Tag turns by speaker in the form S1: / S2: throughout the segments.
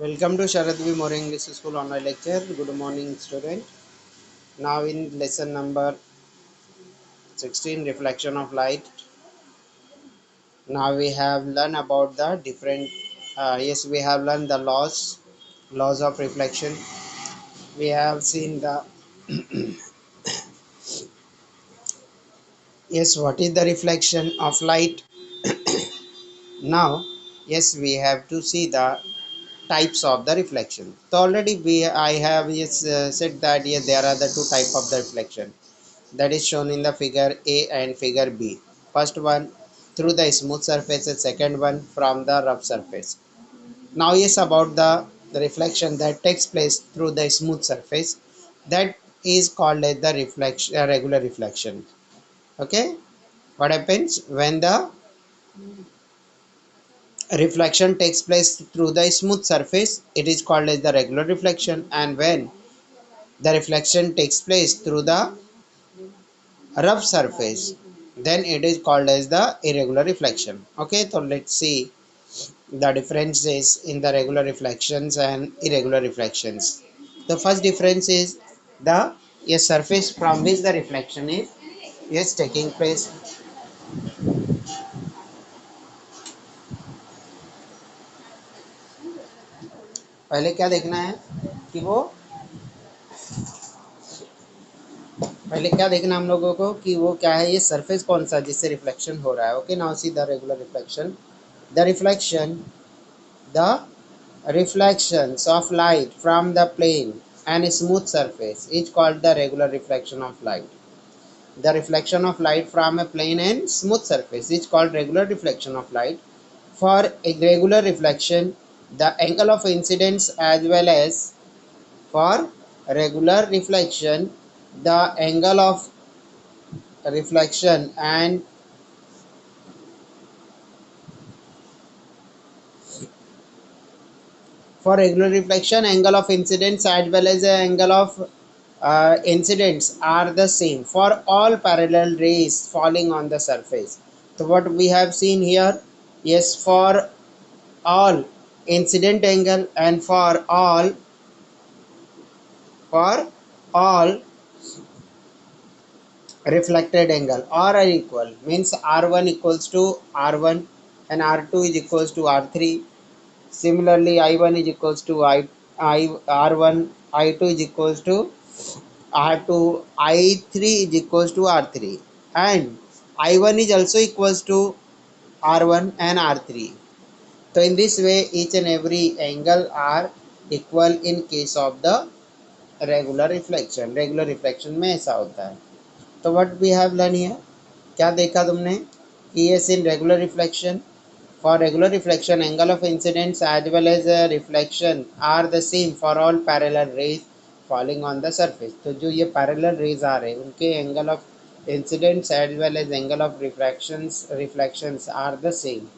S1: Welcome to Sharad V. More English School online lecture. Good morning, student. Now in lesson number 16, reflection of light. Now we have learned about the different. We have learned the laws of reflection. We have seen the what is the reflection of light? Now, we have to see the types of the reflection. So already I have said that there are the two type of the reflection that is shown in the figure A and figure B. First one through the smooth surface and second one from the rough surface. Now about the reflection that takes place through the smooth surface, that is called as the reflection, regular reflection. Okay, what happens when the reflection takes place through the smooth surface, it is called as the regular reflection, and when the reflection takes place through the rough surface, then it is called as the irregular reflection. Okay, so let's see the differences in the regular reflections and irregular reflections. The first difference is the surface from which the reflection is taking place. पहले क्या देखना है कि वो पहले क्या देखना हम लोगों को कि वो क्या है, ये सरफेस कौन सा जिससे रिफ्लेक्शन हो रहा है. Okay, now see the regular reflection. The reflections of light from the plane and smooth surface is called the regular reflection of light. The reflection of light from a plane and smooth surface is called regular reflection of light. For a regular reflection, the angle of incidence as well as for regular reflection, the angle of reflection and for regular reflection, angle of incidence as well as the angle of incidents are the same for all parallel rays falling on the surface. So what we have seen here, yes, for all incident angle and for all reflected angle are equal, means r1 equals to r1 and r2 is equals to r3. Similarly, I1 is equals to R1, I2 is equals to R2, I3 is equals to R3, and I1 is also equals to R1 and R3. So in this way, each and every angle are equal in case of the regular reflection. Regular reflection में ऐसा होता है. तो what we have learned here, क्या देखा तुमने कि yes, in regular reflection, for regular reflection, angle of incidence as well as reflection are the same for all parallel rays falling on the surface. तो जो ये parallel rays आ रहे हैं उनके angle of incidence as well as angle of reflections are the same.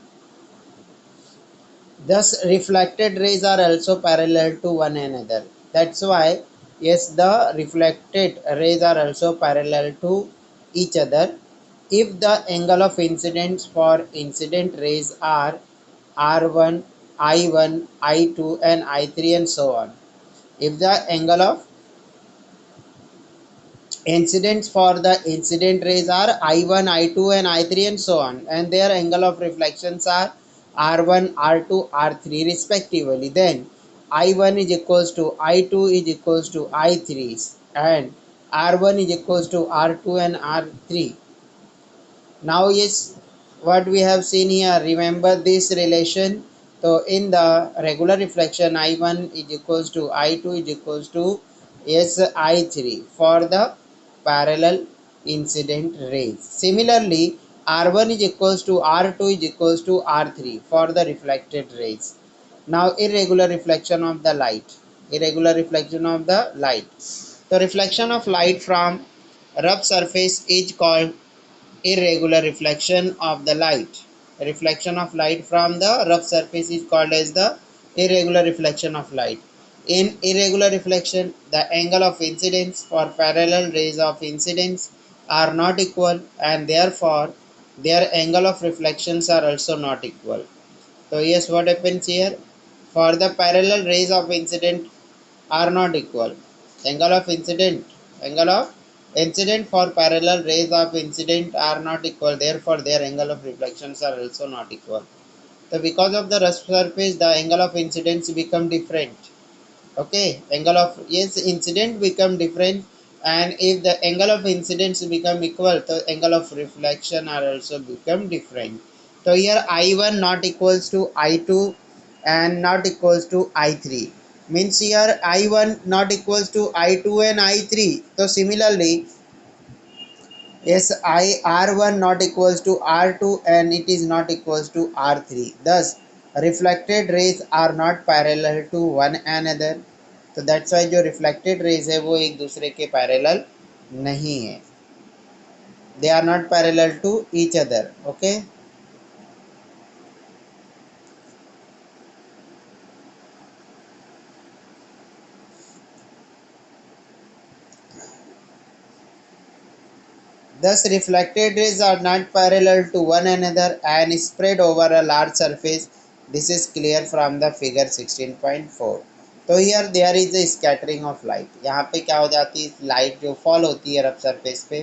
S1: Thus, reflected rays are also parallel to one another. That's why, yes, the reflected rays are also parallel to each other. If the angle of incidence for incident rays are R1, I1, I2, and I3, and so on. If the angle of incidence for the incident rays are I1, I2, and I3, and so on, and their angle of reflections are R1, R2, R3 respectively, then I1 is equals to I2 is equals to I3, and R1 is equals to R2 and R3. Now yes, what we have seen here, remember this relation. So in the regular reflection, I1 is equals to I2 is equals to I3 for the parallel incident rays. Similarly, R1 is equals to R2 is equals to R3 for the reflected rays. Now irregular reflection of the light. Irregular reflection of the light. The reflection of light from rough surface is called irregular reflection of the light. Reflection of light from the rough surface is called as the irregular reflection of light. In irregular reflection, the angle of incidence for parallel rays of incidence are not equal, and therefore their angle of reflections are also not equal. So yes, what happens here? for the parallel rays of incident are not equal. Angle of incident for parallel rays of incident are not equal. Therefore, their angle of reflections are also not equal. So, because of the rust surface, the angle of incidence become different. Okay, angle of incident become different, and if the angle of incidence become equal, the angle of reflection are also become different. So here I1 not equals to I2 and not equals to I3, means here I1 not equals to I2 and I3. So similarly, yes, I R1 not equals to R2 and it is not equals to R3. Thus, reflected rays are not parallel to one another. तो that's why जो reflected rays है वो एक दूसरे के parallel नहीं है. They are not parallel to each other. Okay. Thus, reflected rays are not parallel to one another and spread over a large surface. This is clear from the figure 16.4. तो here there is a scattering of light. यहाँ पे क्या हो जाती है, light जो fall होती है रफ सरफेस पे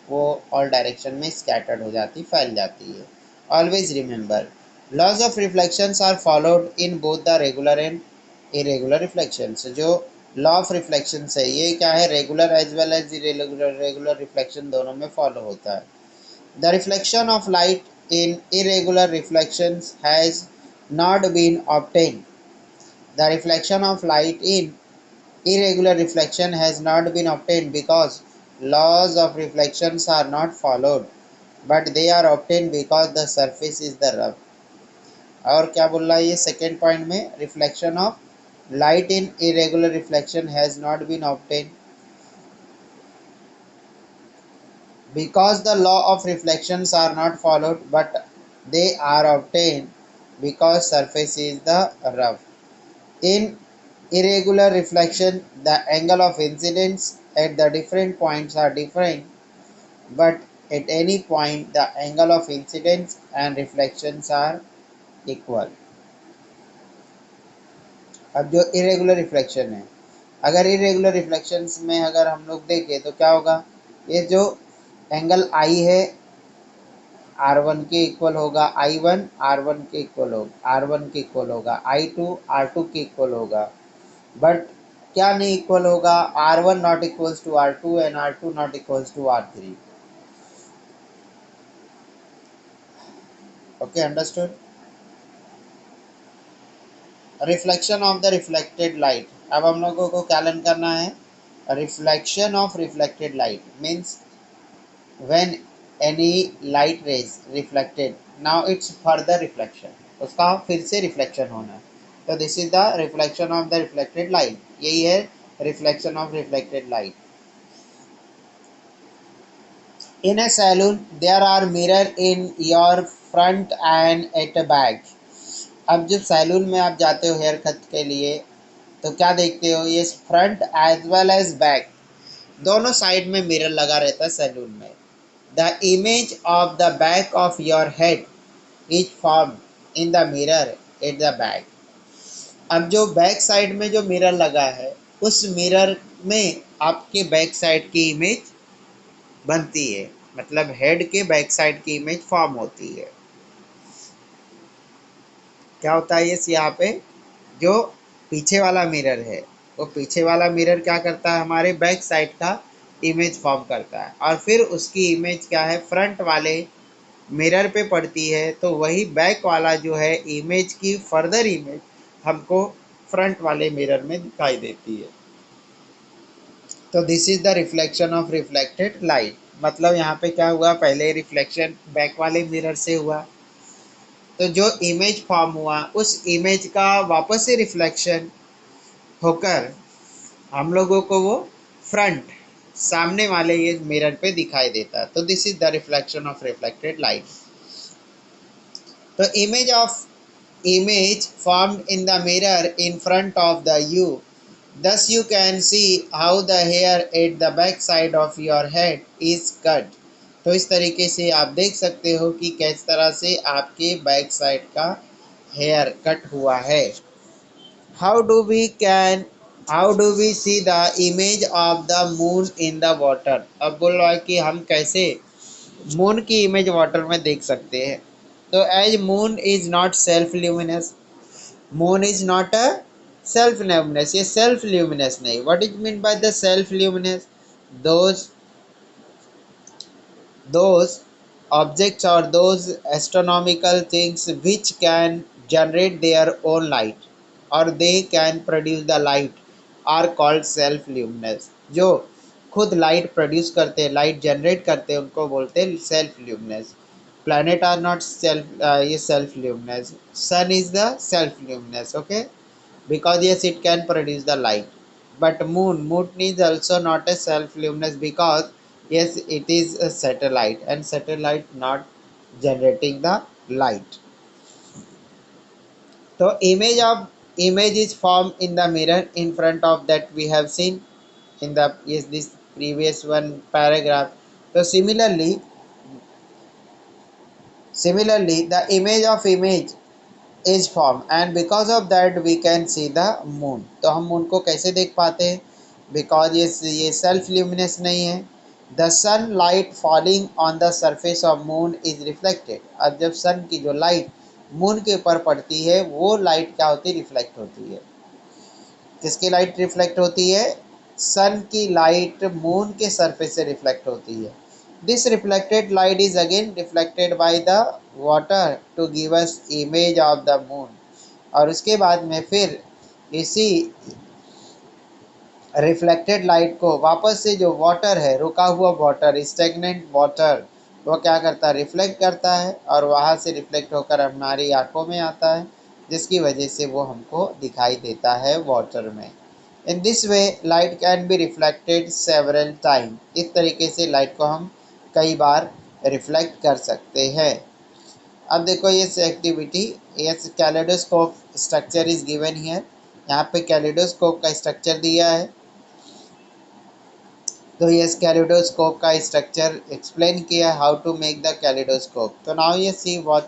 S1: वो ऑल डायरेक्शन में स्कैटर्ड हो जाती, फैल जाती है. Always remember, laws of reflections are followed in both the regular and irregular reflections. जो लॉ ऑफ रिफ्लेक्शन है ये क्या है, regular as well as regular reflection दोनों में फॉलो होता है. The reflection of light in irregular reflections has not been obtained. The reflection of light in irregular reflection has not been obtained because laws of reflections are not followed, but they are obtained because the surface is the rough. और क्या बोल रहा है ये second point में, reflection of light in irregular reflection has not been obtained because the law of reflections are not followed, but they are obtained because surface is the rough. In irregular reflection, the angle of incidence at the different points are different, but at any point the angle of incidence and reflections are equal. अब जो irregular reflection है, अगर irregular reflections में अगर हम लोग देखें तो क्या होगा, ये जो एंगल आई है R1 के इक्वल होगा, I1 R1 के इक्वल होगा, R1 के इक्वल होगा, I2 R2 के इक्वल होगा. बट क्या नहीं इक्वल होगा, R1 not equals to R2 and R2 not equals to R3. Okay, understood. Reflection of the reflected light. अब हम लोगों को क्या लर्न करना है, reflection of reflected light means when any light rays reflected, now it's further reflection, उसका फिर से रिफ्लेक्शन होना है. तो this is the reflection of the reflected light. यही है reflection of reflected light. In a saloon, there are mirror in your front and at the back. अब जब सैलून में आप जाते हो हेयर कट के लिए तो क्या देखते हो, ये front as well as back दोनों साइड में मिरर लगा रहता है सैलून में. The image of the back of your head is form in the mirror at the back. अब जो बैक साइड में जो मिरर लगा है उस मिरर में आपके बैक साइड की इमेज बनती है, मतलब हेड के बैक साइड की इमेज फॉर्म होती है. क्या होता है इस यहाँ पे, जो पीछे वाला मिरर है वो पीछे वाला मिरर क्या करता है, हमारे बैक साइड का इमेज फॉर्म करता है और फिर उसकी इमेज क्या है फ्रंट वाले मिरर पे पड़ती है. तो वही बैक वाला जो है इमेज की फर्दर इमेज हमको फ्रंट वाले मिरर में दिखाई देती है. तो this is the reflection of reflected light. मतलब यहाँ पे क्या हुआ, पहले रिफ्लेक्शन बैक वाले मिरर से हुआ तो जो इमेज फॉर्म हुआ उस इमेज का वापस से रिफ्लेक्शन होकर हम लोगों को वो फ्रंट सामने वाले ये मिरर पे दिखाई देता. तो this is the reflection of reflected light. तो image formed in the mirror in front of the you. Thus you can see how the hair at the back side of your head is cut. तो इस तरीके से आप देख सकते हो कि किस तरह से आपके बैक साइड का हेयर कट हुआ है. how do we can how do we see the image of the moon in the water? अब बोल रहा है कि हम कैसे मून की इमेज वाटर में देख सकते हैं. तो as moon is not self luminous, moon is not a self luminous, ये सेल्फ ल्यूमिनस नहीं. What is mean by the self luminous? Those those objects or those astronomical things which can generate their own light or they can produce the light are called self luminous. जो खुद light produce करते हैं, light generate करते हैं, उनको बोलते हैं self luminous. planet are not self ये self luminous. Sun is the self luminous, okay, because yes it can produce the light. But moon is also not a self luminous because yes it is a satellite and satellite not generating the light. So image is formed in the mirror in front of that we have seen in the yes this previous one paragraph. So similarly the image of image is formed and because of that we can see the moon. तो हम moon को कैसे देख पाते हैं? Because ये self luminous नहीं है. The sun light falling on the surface of moon is reflected. अब जब सन की जो लाइट मून के ऊपर पड़ती है वो लाइट क्या होती है? रिफ्लेक्ट होती है. किसकी लाइट रिफ्लेक्ट होती है? सन की लाइट मून के सरफेस से रिफ्लेक्ट होती है. This reflected light is again reflected by the water to give us image of the moon. और उसके बाद में फिर इसी रिफ्लेक्टेड लाइट को वापस से जो वाटर है, रुका हुआ वाटर, स्टेगनेंट वाटर, वो क्या करता है? रिफ्लेक्ट करता है और वहाँ से रिफ्लेक्ट होकर हमारी आंखों में आता है, जिसकी वजह से वो हमको दिखाई देता है वाटर में. In this way light can be reflected several time. इस तरीके से लाइट को हम कई बार रिफ्लेक्ट कर सकते हैं. अब देखो ये एक्टिविटी, ये kaleidoscope structure is given here. यहाँ पे कैलेडोस्कोप का स्ट्रक्चर दिया है. तो ये कैलेडोस्कोप का स्ट्रक्चर एक्सप्लेन किया, how to make the kaleidoscope. तो नाउ ये see what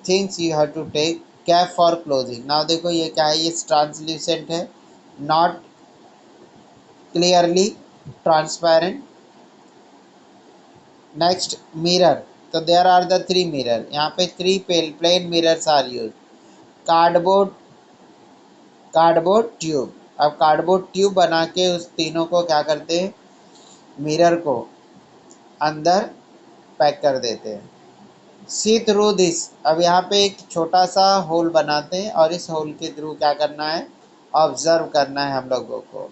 S1: things you have to take. Cap for closing. Now देखो ये क्या है? ये ट्रांसल्यूसेंट है, not clearly transparent. Next mirror. तो there are the three mirror. यहाँ पे three plane mirrors are use. Cardboard cardboard tube. अब कार्डबोर्ड ट्यूब बना के उस तीनों को क्या करते हैं? मिरर को अंदर पैक कर देते हैं. सी थ्रू दिस. अब यहाँ पे एक छोटा सा होल बनाते हैं और इस होल के थ्रू क्या करना है? ऑब्जर्व करना है हम लोगों को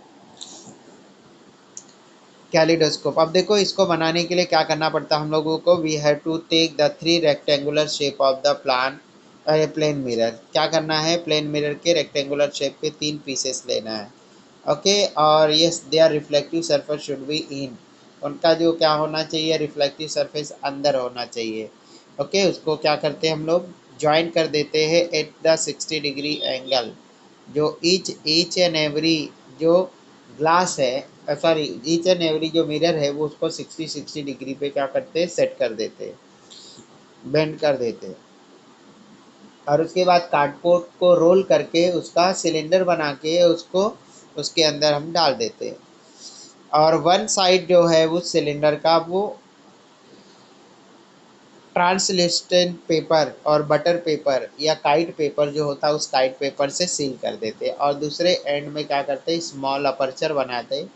S1: कैलिडोस्कोप. अब देखो इसको बनाने के लिए क्या करना पड़ता है हम लोगों को? We have to take the three rectangular shape of the plane mirror. क्या करना है? प्लेन मिरर के रेक्टेंगुलर शेप के तीन पीसेस लेना है. ओके. और yes their reflective surface should be in. उनका जो क्या होना चाहिए? रिफ्लेक्टिव सरफेस अंदर होना चाहिए. ओके. उसको क्या करते हैं हम लोग? ज्वाइन कर देते हैं एट द 60 डिग्री एंगल. जो ईच एंड एवरी जो ग्लास है, सॉरी ईच एंड एवरी जो मिरर है वो उसको 60 डिग्री पे क्या करते हैं? सेट कर देते हैं, बेंड कर देते हैं. और उसके बाद कार्डबोर्ड को रोल करके उसका सिलेंडर बना के उसको उसके अंदर हम डाल देते हैं. और वन साइड जो है उस सिलेंडर का वो ट्रांसलेस्टेंट पेपर और बटर पेपर या काइट पेपर जो होता है उस काइट पेपर से सील कर देते हैं. और दूसरे एंड में क्या करते हैं? स्मॉल अपर्चर बनाते हैं.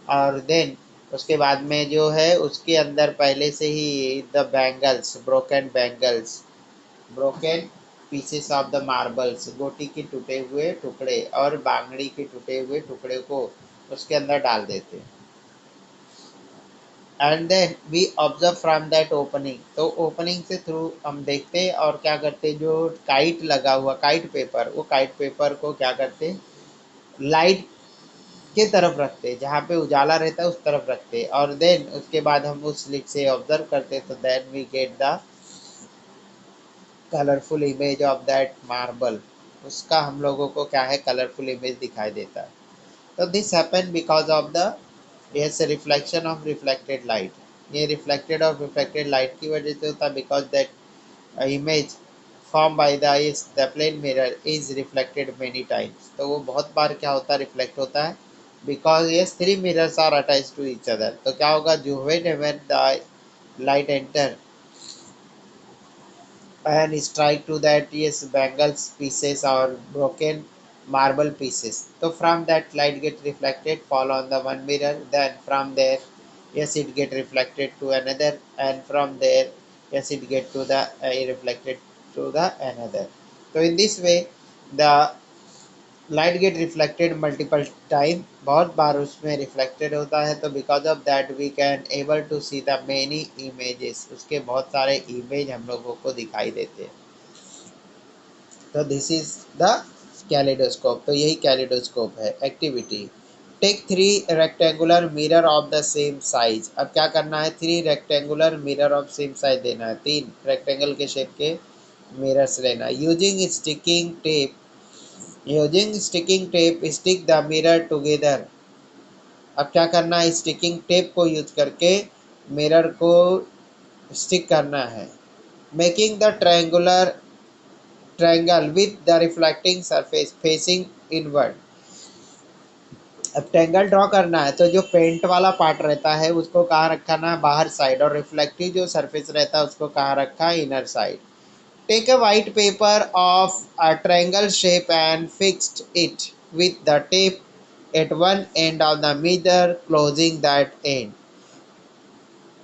S1: और देन उसके बाद में जो है उसके अंदर पहले से ही the bangles, broken pieces of the marbles, गोटी के टूटे हुए टुकड़े और बांगड़ी के टूटे हुए टुकड़े को उसके अंदर डाल देते हैं. And then we observe from that opening. तो ओपनिंग से थ्रू हम देखते हैं और क्या करते हैं? जो काइट लगा हुआ काइट पेपर, वो काइट पेपर को क्या करते हैं? लाइट के तरफ रखते हैं, जहाँ पे उजाला रहता है उस तरफ रखते हैं. और देन उसके बाद हम उस स्लिट से ऑब्जर्व करते हैं. तो then we get the colourful image of that marble. उसका हम लोगों को क्या है? कलरफुल इमेज दिखाई देता है. तो this happen because of the yes reflection of reflected light. ये रिफ्लेक्टेड और रिफ्लेक्टेड लाइट की वजह से होता है. Because that image form by the plane mirror is reflected many times. तो वो बहुत बार क्या होता है, रिफ्लेक्ट होता है, बिकॉज ये three mirrors are attach to each other. तो क्या होगा, जो when the light enter and strike to that, yes, bangles pieces or broken marble pieces, so from that light get reflected fall on the one mirror, then from there, yes, it get reflected to another, and from there, yes, it get to the reflected to the another. So in this way the light get reflected multiple time, बहुत बार उसमें reflected होता है, तो because of that we can able to see the many images, उसके बहुत सारे image हम लोगों को दिखाई देते हैं। तो दिस इज द कैलिडोस्कोप। तो यही कैलिडोस्कोप है। Activity, take three rectangular mirror of the same size. अब क्या करना है, three rectangular mirror of same size देना है, तीन रेक्टेंगल के शेप के मिरर्स लेना है। Using sticking tape, using sticking tape stick the mirror together. अब क्या करना है, स्टिकिंग टेप को यूज करके मिरर को स्टिक करना है। Making the triangle with the reflecting surface facing inward. अब ट्रायंगल ड्रॉ करना है, तो जो पेंट वाला पार्ट रहता है उसको कहाँ रखना है, बाहर साइड, और रिफ्लेक्टिव जो सरफेस रहता है उसको कहाँ रखा है, inner side. Take a white paper of a triangle shape and fixed it with the tape at one end of the mirror, closing that end.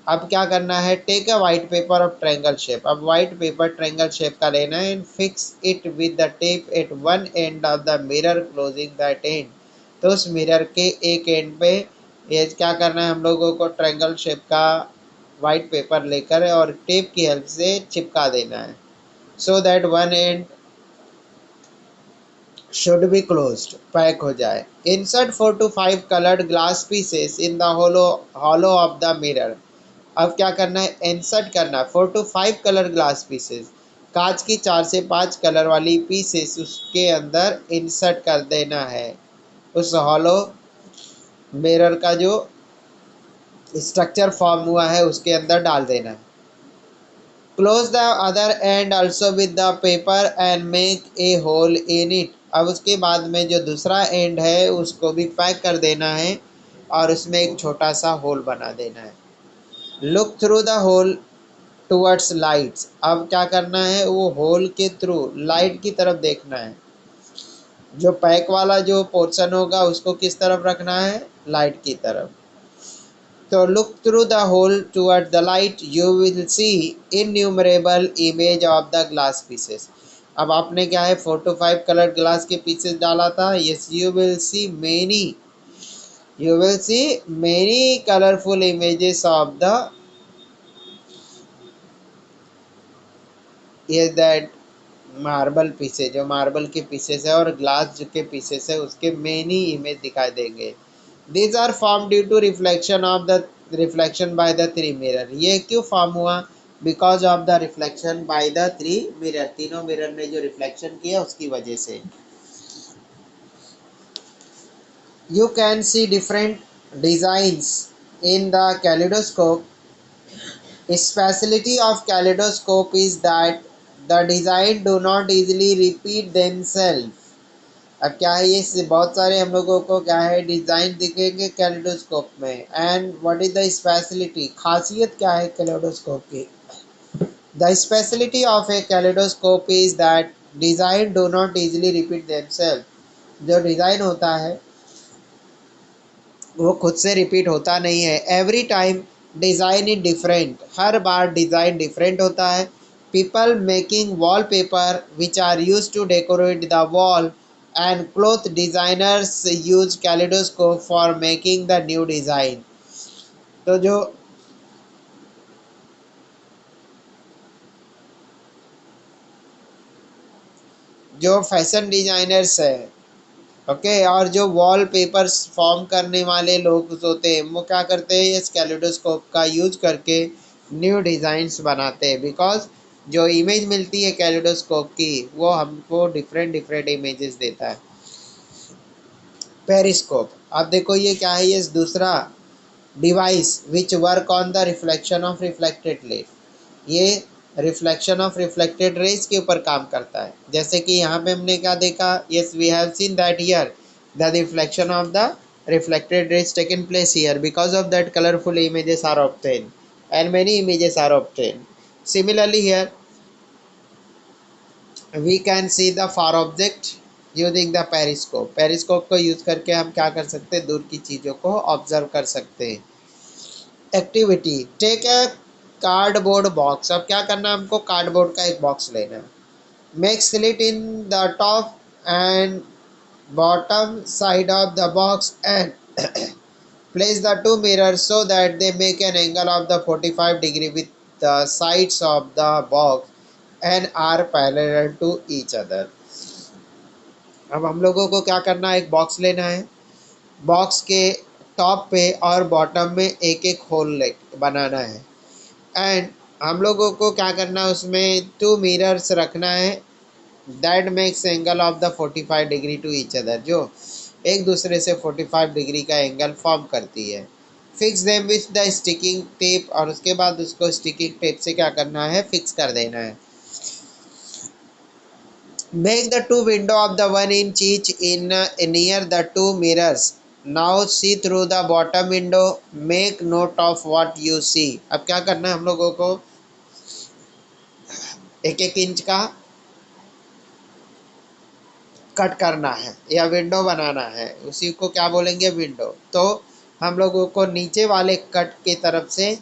S1: अब क्या करना है, take a white paper of triangle shape. अब white paper triangle shape का लेना है, and fix it with the tape at one end of the mirror, closing that end. तो उस मिरर के एक एंड पे ये क्या करना है, हम लोगों को ट्रायंगल शेप का वाइट पेपर लेकर और टेप की हेल्प से चिपका देना है, so that one end should be closed, pack हो जाए। Insert 4 to 5 colored glass pieces in the hollow of the mirror। अब क्या करना है, इंसर्ट करना है 4 to 5 कलर ग्लास पीसेस, कांच की 4 से 5 कलर वाली पीसेस उसके अंदर इंसर्ट कर देना है, उस हॉलो मिरर का जो स्ट्रक्चर फॉर्म हुआ है उसके अंदर डाल देना है। Close the other end also with the paper and make a hole in it. अब उसके बाद में जो दूसरा एंड है उसको भी पैक कर देना है और उसमें एक छोटा सा होल बना देना है। Look through the hole towards lights. अब क्या करना है, वो होल के थ्रू लाइट की तरफ देखना है। जो पैक वाला जो पोर्शन होगा उसको किस तरफ रखना है, लाइट की तरफ। So look through the hole toward the light, you will see innumerable image of the glass pieces। अब आपने क्या है 4 to 5 कलर ग्लास के पीसेस डाला था, yes, you will see many colorful images of the, yes, that marble pieces, जो marble के pieces है और ग्लास के पीसेस है उसके मेनी इमेज दिखाई देंगे। These are formed due to reflection by the three mirror। ये क्यों फॉर्म हुआ, because of the reflection by the three mirror, तीनों मिरर ने जो रिफ्लेक्शन किया उसकी वजह से। You can see different designs in the kaleidoscope। Speciality of kaleidoscope is that the design do not easily repeat themselves। अब क्या है, ये बहुत सारे हम लोगों को क्या है डिज़ाइन दिखेंगे कैलिडोस्कोप में। And what is the speciality, खासियत क्या है कैलिडोस्कोप की। The speciality of a kaleidoscope is that design do not easily repeat themself. जो डिज़ाइन होता है वो खुद से रिपीट होता नहीं है। Every time design is different, हर बार डिज़ाइन डिफरेंट होता है। People making wall paper which are use to decorate the wall and cloth designers use kaleidoscope for making the new design. तो जो फैशन डिज़ाइनर्स है, ओके, और जो wall papers form करने वाले लोग होते हैं वो क्या करते हैं, इस कैलिडोस्कोप का यूज करके न्यू डिज़ाइंस बनाते हैं। बिकॉज जो इमेज मिलती है कैलिडोस्कोप की वो हमको डिफरेंट डिफरेंट इमेजेस देता है। पेरिस्कोप, अब देखो ये क्या है, ये दूसरा device which work on the reflection of reflected light. ये रिफ्लेक्शन ऑफ रिफ्लेक्टेड रेज के ऊपर काम करता है। जैसे कि यहाँ पे हमने क्या देखा, yes we have seen that here the reflection of the reflected rays taken place here, because of that colorful images are obtained and many images are obtained. Similarly here we can see the far object using the periscope. periscope को use करके हम क्या कर सकते हैं, दूर की चीज़ों को ऑब्जर्व कर सकते हैं। Activity, take a cardboard box. अब क्या करना है हमको, कार्डबोर्ड का एक बॉक्स लेना है। Make slit in the top and bottom side of the box and place the two mirrors so that they make an angle of the 45 degree with the sides of the box and are parallel to each other. अब हम लोगों को क्या करना है, एक box लेना है। बॉक्स के टॉप पे और बॉटम में एक एक होल बनाना है एंड हम लोगों को क्या करना है, उसमें टू मिरर्स रखना है that makes angle of the 45 degree to each other, जो एक दूसरे से 45 डिग्री का एंगल फॉर्म करती है। Fix them with the sticking tape, और उसके बाद उसको स्टिकिंग टेप से क्या करना है, फिक्स कर देना है। Make the two window of the 1 inch each in near the two mirrors. Now see through the bottom window, make note of what you see. अब क्या करना है हम लोगों को, एक एक इंच का कट करना है या विंडो बनाना है, उसी को क्या बोलेंगे, विंडो। तो हम लोगों को नीचे वाले कट की तरफ से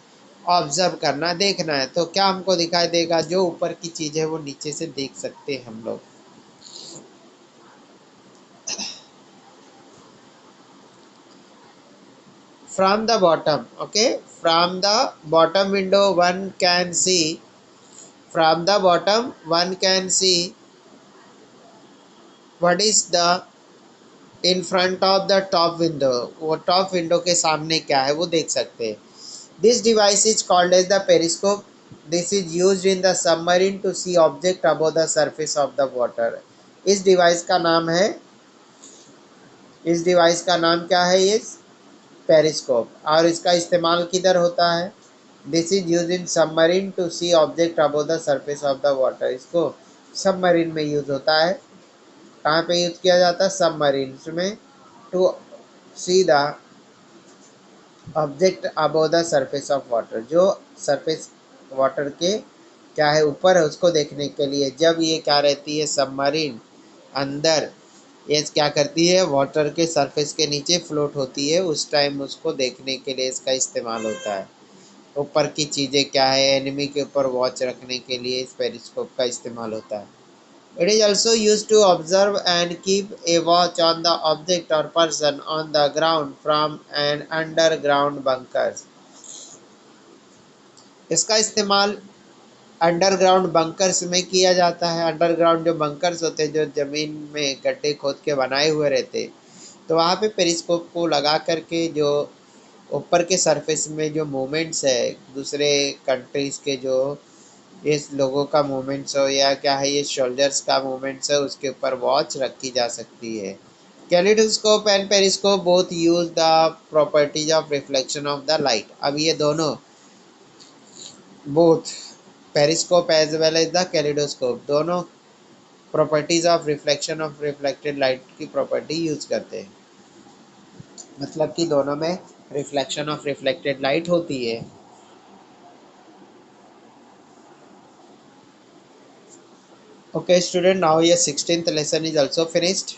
S1: ऑब्जर्व करना, देखना है। तो क्या हमको दिखाई देगा, जो ऊपर की चीज़ है वो नीचे से देख सकते हैं हम लोग। From the bottom, okay, from the bottom window one can see, from the bottom one can see what is the in front of the top window, वो टॉप विंडो के सामने क्या है वो देख सकते हैं। This device is called as the periscope. This is used in the submarine to see object above the surface of the water. इस डिवाइस का नाम है, इस डिवाइस का नाम क्या है, ये पेरिस्कोप। और इसका इस्तेमाल किधर होता है, this is use in submarine to see object above the surface of the water. इसको सबमरीन में यूज होता है। कहाँ पे यूज किया जाता है, सबमरीन में, to see the object above the surface of water, जो सरफेस वाटर के क्या है ऊपर है उसको देखने के लिए। जब ये क्या रहती है, सबमरीन अंदर, ये क्या करती है, वाटर के सरफेस के नीचे फ्लोट होती है, उस टाइम उसको देखने के लिए इसका इस्तेमाल होता है। ऊपर की चीज़ें क्या है, एनिमी के ऊपर वॉच रखने के लिए इस पेरिस्कोप का इस्तेमाल होता है। It is also used to observe and keep a watch on the object or person on the ground from an underground bunkers. इसका इस्तेमाल अंडरग्राउंड बंकर्स में किया जाता है। अंडरग्राउंड जो बंकर्स होते हैं, जो ज़मीन में गड्ढे खोद के बनाए हुए रहते, तो वहाँ पे पेरिस्कोप को लगा करके जो ऊपर के सरफेस में जो मूवमेंट्स है, दूसरे कंट्रीज़ के जो ये लोगों का मूवमेंट्स हो या क्या है, ये शोल्डर्स का मूवमेंट्स है, उसके ऊपर वॉच रखी जा सकती है। Kaleidoscope and periscope both use the properties of reflection of the light. अब ये दोनों, both periscope as well as the kaleidoscope, दोनों properties of reflection of reflected light की प्रॉपर्टी यूज करते हैं। मतलब कि दोनों में रिफ्लेक्शन ऑफ रिफ्लेक्टेड लाइट होती है। Okay student, now your 16th lesson is also finished.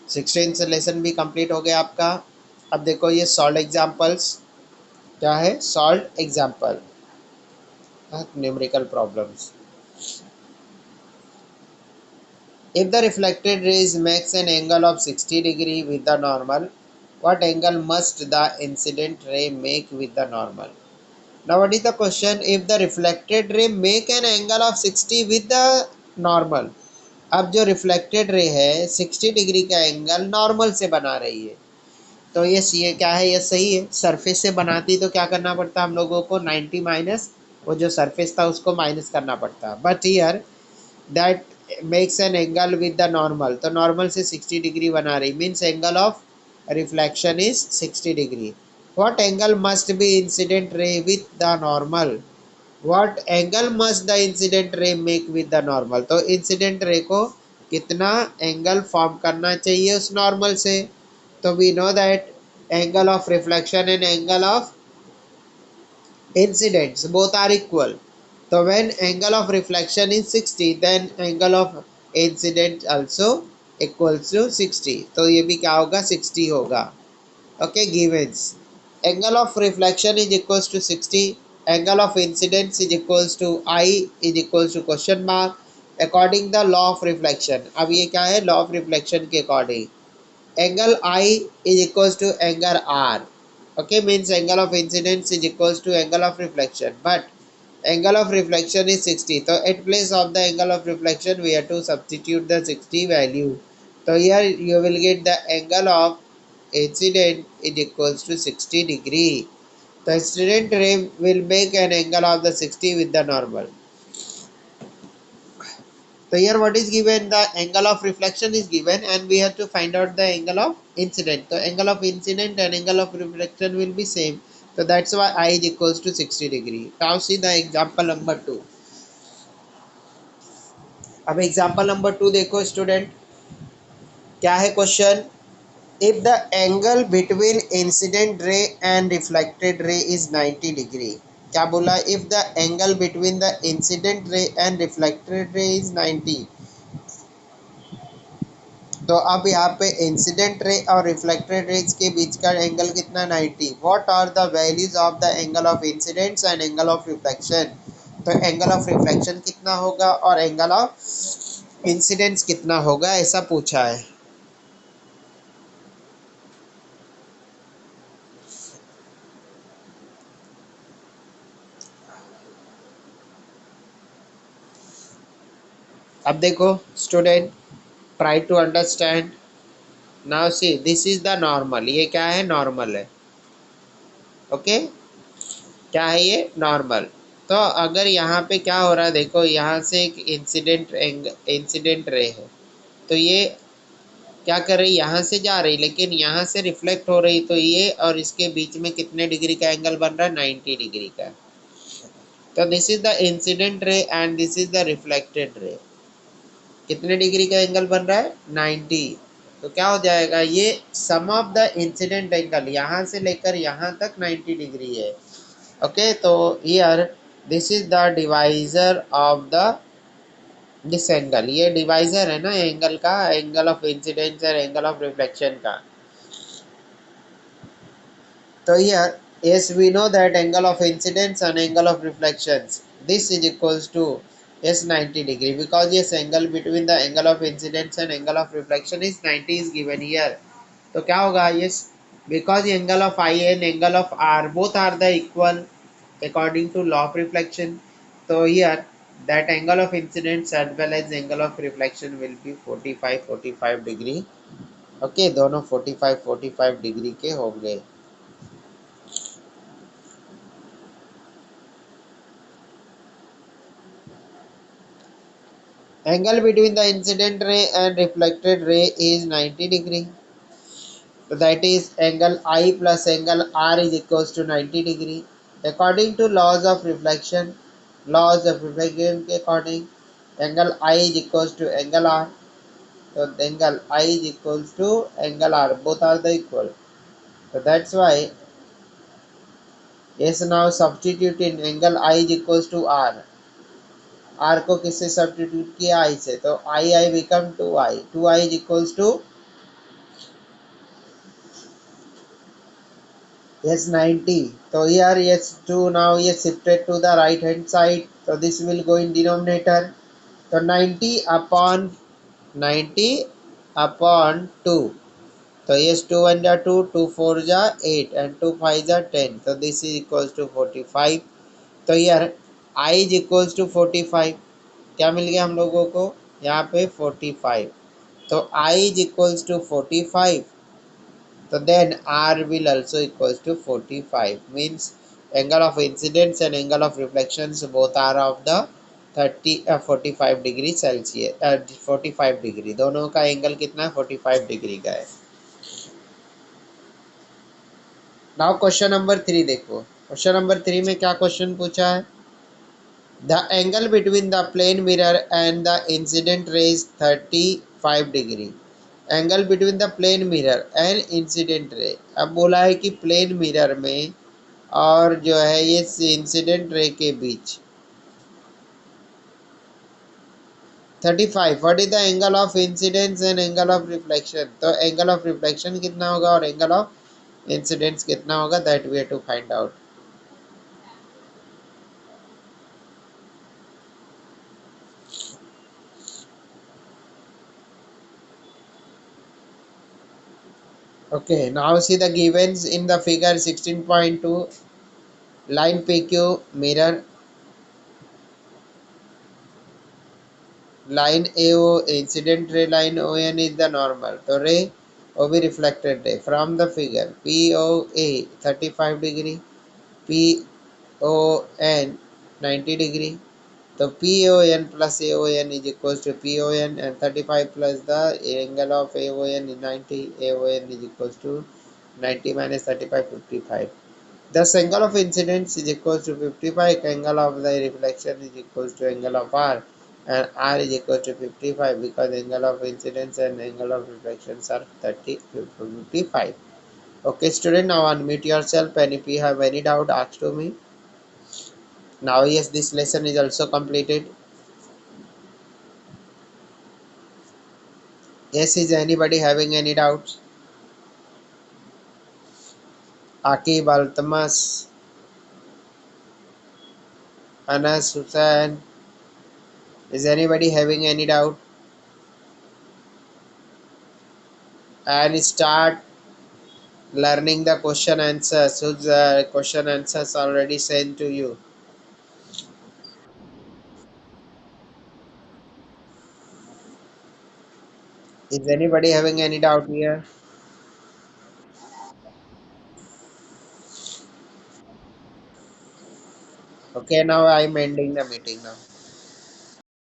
S1: 16th lesson भी कंप्लीट हो गया आपका। अब देखो ये सॉल्व एग्जाम्पल्स क्या है, solve example numerical problems. If the reflected raise makes an angle of 60 degree with the normal, what angle must the incident ray make with the normal? Now what is the question, if the reflected ray make an angle of 60 with the normal, अब जो reflected ray है 60 degree का angle normal से बना रही है, तो ये क्या है, ये सही है। सरफेस से बनाती तो क्या करना पड़ता हम लोगों को, 90 माइनस वो जो सरफेस था उसको माइनस करना पड़ता। But here that makes an angle with the normal, तो नॉर्मल से 60 डिग्री बना रही, means angle of reflection is 60 degree. What angle must be incident ray with the normal, what angle must the incident ray make with the normal, तो incident ray को कितना angle form करना चाहिए उस normal से, तो we know that angle of reflection and angle of incidents both are equal. So when angle of reflection is 60, then angle of incident also equals to 60, तो ये भी क्या होगा 60 होगा. Okay, givens angle of reflection is equals to 60, angle of incidence is equals to I is equals to question mark according the law of reflection. अब ये क्या है, law of reflection के according angle I is equals to angle R. Okay, means angle of incidence is equals to angle of reflection, but angle of reflection is 60, so at place of the angle of reflection we have to substitute the 60 value. So here you will get the angle of incident is equals to 60 degree. The incident ray will make an angle of the 60 with the normal. So here what is given, the angle of reflection is given and we have to find out the angle of incident. So angle of incident and angle of reflection will be same. So that's why I is equals to 60 degree. Now see the example number 2. अब example number 2 देखो student, क्या है question. If the angle between incident ray and reflected ray is 90 degree. क्या बोला, if the angle between the incident ray and reflected ray is 90. तो अब यहाँ पे इंसिडेंट रे और रिफ्लेक्टेड रेज के बीच का एंगल कितना 90. What are the values of the angle of incidents and angle of reflection. तो एंगल ऑफ रिफ्लेक्शन कितना होगा और एंगल ऑफ इंसिडेंस कितना होगा, ऐसा पूछा है. अब देखो student, try to understand. Now see this is the normal, ये क्या है, नॉर्मल है. ओके, क्या है ये, नॉर्मल. तो अगर यहाँ पे क्या हो रहा है, देखो यहाँ से एक इंसिडेंट रे है, तो ये क्या कर रही, यहाँ से जा रही लेकिन यहाँ से रिफ्लेक्ट हो रही, तो ये और इसके बीच में कितने डिग्री का एंगल बन रहा है, 90 डिग्री का. तो this is the incident ray and this is the reflected ray. कितने डिग्री का एंगल बन रहा है, 90. तो क्या हो जाएगा, ये सम ऑफ द इंसिडेंट एंगल यहाँ से लेकर यहाँ तक 90 डिग्री है. ओके, तो here this is the divisor of the this angle. ये डिवाइजर है ना एंगल का, एंगल ऑफ इंसिडेंस और एंगल ऑफ रिफ्लेक्शन का. तो here yes we know that angle of incidence and angle of reflections, this is equals to yes 90 degree, because yes angle between the angle of incidence and angle of reflection is 90 is given here. तो क्या होगा, yes because angle of I and angle of R both are the equal according to law of reflection. So here that angle of incidence as well as angle of reflection will be 45 degree. okay, दोनों 45 degree के होंगे. Angle between the incident ray and reflected ray is 90 degree. So that is angle I plus angle R is equals to 90 degree. According to laws of reflection के according, angle I is equals to angle R. So angle I is equals to angle R. Both are the equal. So that's why yes now substitute in angle I is equals to R. R को किससे substitute किया, I से, तो I become 2I. 2I is equals to yes 90. So here yes 2 now yes shifted to the right hand side. So this will go in denominator. So 90 upon 2. So yes 2 1 ja 2, 2 4 ja 8 and 2 5 ja 10. So this is equals to 45. तो here I is equals to 45. क्या मिल गया हम लोगों को यहाँ पे 45. तो I is equals to 45. So then R will also equals to 45. Means angle of incidence and angle of reflections both are of the 45 degree Celsius. 45 degree दोनों का एंगल कितना 45 डिग्री का है. नाउ क्वेश्चन नंबर 3 देखो. Question number 3 में क्या question पूछा है, The angle between the plane mirror and the incident ray is 35 degree. Angle between the plane mirror and incident ray. अब बोला है कि प्लेन मिरर में और जो है ये इंसिडेंट रे के बीच 35. What is the angle of incidence and angle of reflection. तो एंगल ऑफ रिफ्लेक्शन कितना होगा और एंगल ऑफ इंसिडेंस कितना होगा, that we have to find out. Okay, now see the givens in the figure 16.2. Line PQ mirror, line AO incident ray, line ON is the normal. So ray OB reflected ray from the figure POA 35 degree, PON 90 degree. So PON plus AON is equals to PON, and 35 plus the angle of AON is 90. AON is equals to 90 minus 35, 55. Thus angle of incidence is equals to 55, angle of the reflection is equals to angle of R, and R is equal to 55 because angle of incidence and angle of reflections are 30 55. Okay student, now unmute yourself, and if you have any doubt ask to me. Now yes, this lesson is also completed. Yes, is anybody having any doubts? Akib, Altamas, Anas, Hussain, is anybody having any doubt? And start learning the question answers. Whose question answers already sent to you? Is anybody having any doubt here? Okay, now I'm ending the meeting now.